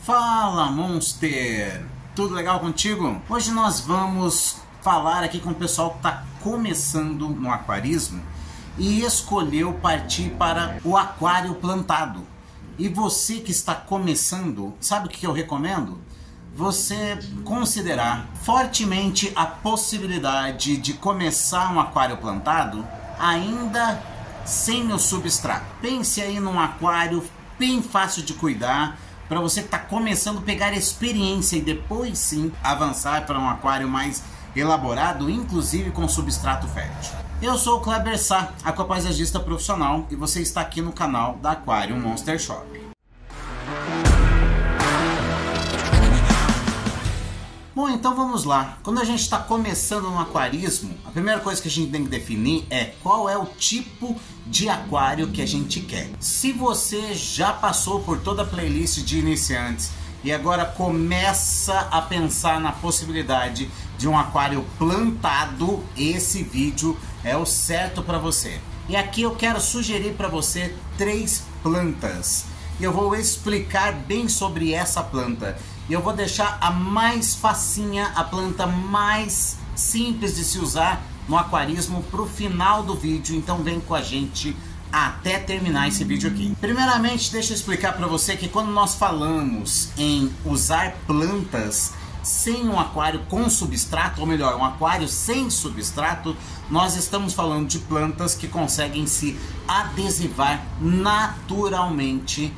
Fala, Monster! Tudo legal contigo? Hoje nós vamos falar aqui com o pessoal que está começando no aquarismo e escolheu partir para o aquário plantado. E você que está começando, sabe o que eu recomendo? Você considerar fortemente a possibilidade de começar um aquário plantado ainda sem o substrato. Pense aí num aquário bem fácil de cuidar, para você que está começando a pegar experiência e depois sim avançar para um aquário mais elaborado, inclusive com substrato fértil. Eu sou o Kleber Sá, aquapaisagista profissional, e você está aqui no canal da Aquarium Monster Shop. Bom, então vamos lá. Quando a gente está começando no aquarismo, a primeira coisa que a gente tem que definir é qual é o tipo de aquário que a gente quer. Se você já passou por toda a playlist de iniciantes e agora começa a pensar na possibilidade de um aquário plantado, esse vídeo é o certo para você. E aqui eu quero sugerir para você 3 plantas. Eu vou explicar bem sobre essa planta. E eu vou deixar a mais facinha, a planta mais simples de se usar no aquarismo para o final do vídeo. Então vem com a gente até terminar esse vídeo aqui. Primeiramente, deixa eu explicar para você que quando nós falamos em usar plantas sem um aquário com substrato, ou melhor, um aquário sem substrato, nós estamos falando de plantas que conseguem se adesivar naturalmente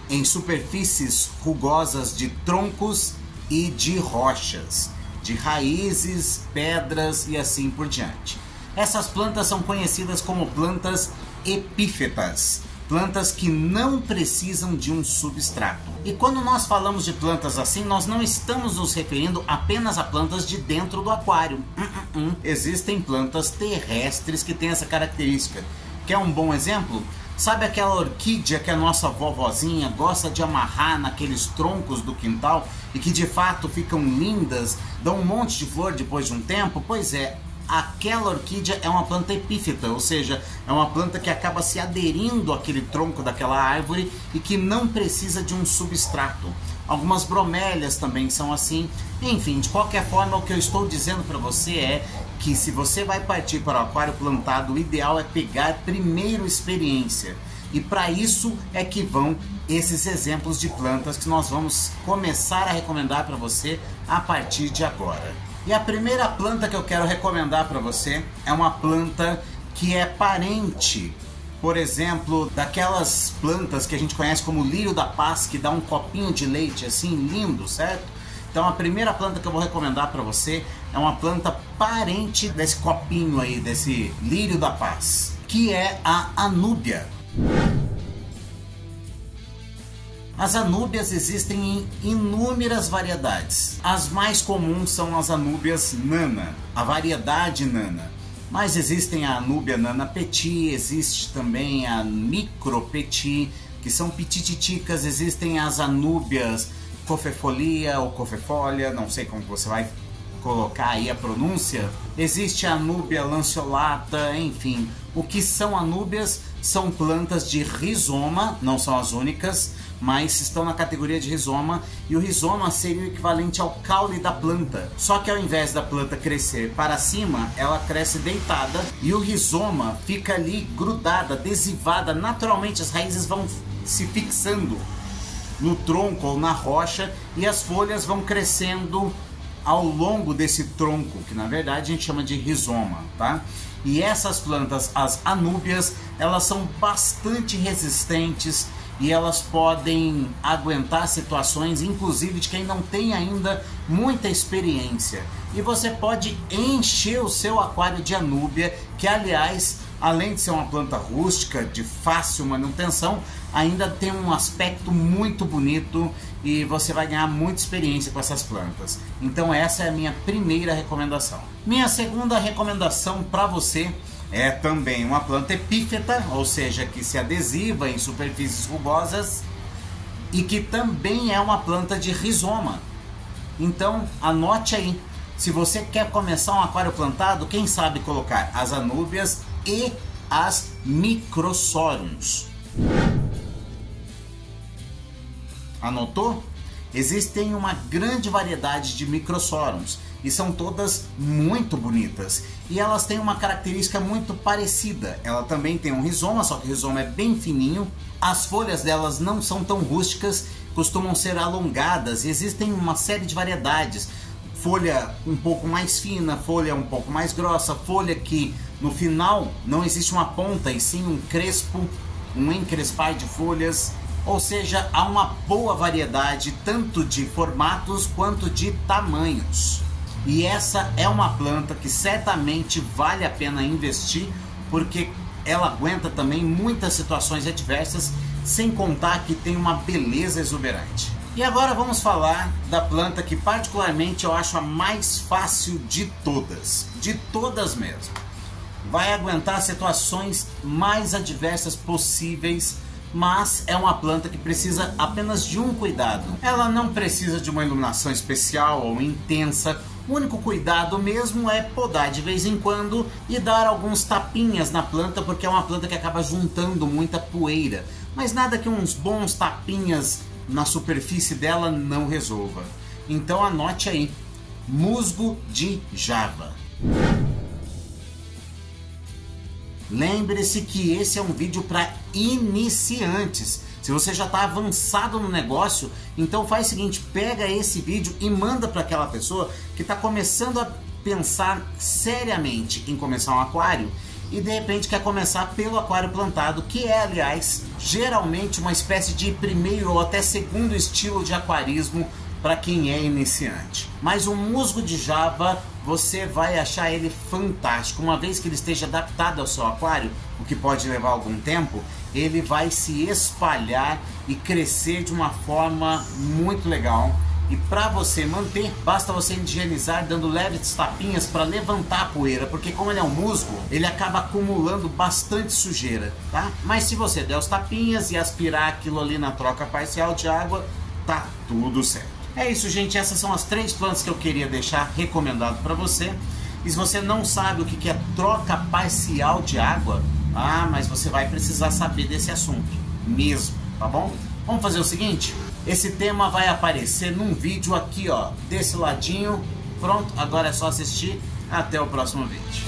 em superfícies rugosas de troncos e de rochas, de raízes, pedras e assim por diante. Essas plantas são conhecidas como plantas epífitas, plantas que não precisam de um substrato. E quando nós falamos de plantas assim, nós não estamos nos referindo apenas a plantas de dentro do aquário. Existem plantas terrestres que têm essa característica. Quer um bom exemplo? Sabe aquela orquídea que a nossa vovozinha gosta de amarrar naqueles troncos do quintal e que de fato ficam lindas, dão um monte de flor depois de um tempo? Pois é, aquela orquídea é uma planta epífita, ou seja, é uma planta que acaba se aderindo àquele tronco daquela árvore e que não precisa de um substrato. Algumas bromélias também são assim. Enfim, de qualquer forma, o que eu estou dizendo para você é que se você vai partir para o aquário plantado, o ideal é pegar primeiro experiência. E para isso é que vão esses exemplos de plantas que nós vamos começar a recomendar para você a partir de agora. E a primeira planta que eu quero recomendar para você é uma planta que é parente, por exemplo, daquelas plantas que a gente conhece como lírio da paz, que dá um copinho de leite assim lindo, certo? Então a primeira planta que eu vou recomendar para você é uma planta parente desse copinho aí, desse lírio da paz, que é a anúbia. As anúbias existem em inúmeras variedades. As mais comuns são as anúbias nana, a variedade nana. Mas existem a anúbia nana petit, existe também a micro petit, que são pitititicas, existem as anúbias cofefolia ou cofefolia, não sei como você vai colocar aí a pronúncia. Existe a anúbia lanceolata, enfim. O que são anúbias? São plantas de rizoma, não são as únicas, mas estão na categoria de rizoma, e o rizoma seria o equivalente ao caule da planta. Só que ao invés da planta crescer para cima, ela cresce deitada e o rizoma fica ali grudada, adesivada. Naturalmente as raízes vão se fixando no tronco ou na rocha e as folhas vão crescendo ao longo desse tronco, que na verdade a gente chama de rizoma, tá? E essas plantas, as anúbias, elas são bastante resistentes e elas podem aguentar situações, inclusive de quem não tem ainda muita experiência. E você pode encher o seu aquário de anúbia, que aliás, além de ser uma planta rústica, de fácil manutenção, ainda tem um aspecto muito bonito e você vai ganhar muita experiência com essas plantas. Então essa é a minha primeira recomendação. Minha segunda recomendação para você é também uma planta epífita, ou seja, que se adesiva em superfícies rugosas e que também é uma planta de rizoma. Então anote aí, se você quer começar um aquário plantado, quem sabe colocar as anúbias e as microsorums. Anotou? existem uma grande variedade de microsorums e são todas muito bonitas. E elas têm uma característica muito parecida. Ela também tem um rizoma, só que o rizoma é bem fininho. As folhas delas não são tão rústicas, costumam ser alongadas e existem uma série de variedades. Folha um pouco mais fina, folha um pouco mais grossa, folha que no final não existe uma ponta e sim um crespo, um encrespar de folhas. Ou seja, há uma boa variedade tanto de formatos quanto de tamanhos. E essa é uma planta que certamente vale a pena investir, porque ela aguenta também muitas situações adversas, sem contar que tem uma beleza exuberante. E agora vamos falar da planta que particularmente eu acho a mais fácil de todas mesmo. Vai aguentar situações mais adversas possíveis, mas é uma planta que precisa apenas de um cuidado. Ela não precisa de uma iluminação especial ou intensa. O único cuidado mesmo é podar de vez em quando e dar alguns tapinhas na planta, porque é uma planta que acaba juntando muita poeira. Mas nada que uns bons tapinhas na superfície dela não resolva. Então anote aí, musgo de Java. Lembre-se que esse é um vídeo para iniciantes. Se você já está avançado no negócio, então faz o seguinte, pega esse vídeo e manda para aquela pessoa que está começando a pensar seriamente em começar um aquário e de repente quer começar pelo aquário plantado, que é, aliás, geralmente uma espécie de primeiro ou até segundo estilo de aquarismo para quem é iniciante. Mas o musgo de Java, você vai achar ele fantástico. Uma vez que ele esteja adaptado ao seu aquário, o que pode levar algum tempo, ele vai se espalhar e crescer de uma forma muito legal. E para você manter, basta você higienizar dando leves tapinhas para levantar a poeira, porque como ele é um musgo, ele acaba acumulando bastante sujeira, tá? Mas se você der os tapinhas e aspirar aquilo ali na troca parcial de água, tá tudo certo. É isso, gente, essas são as 3 plantas que eu queria deixar recomendado para você. E se você não sabe o que é troca parcial de água, mas você vai precisar saber desse assunto mesmo, tá bom? Vamos fazer o seguinte, esse tema vai aparecer num vídeo aqui, ó, desse ladinho. Pronto, agora é só assistir. Até o próximo vídeo.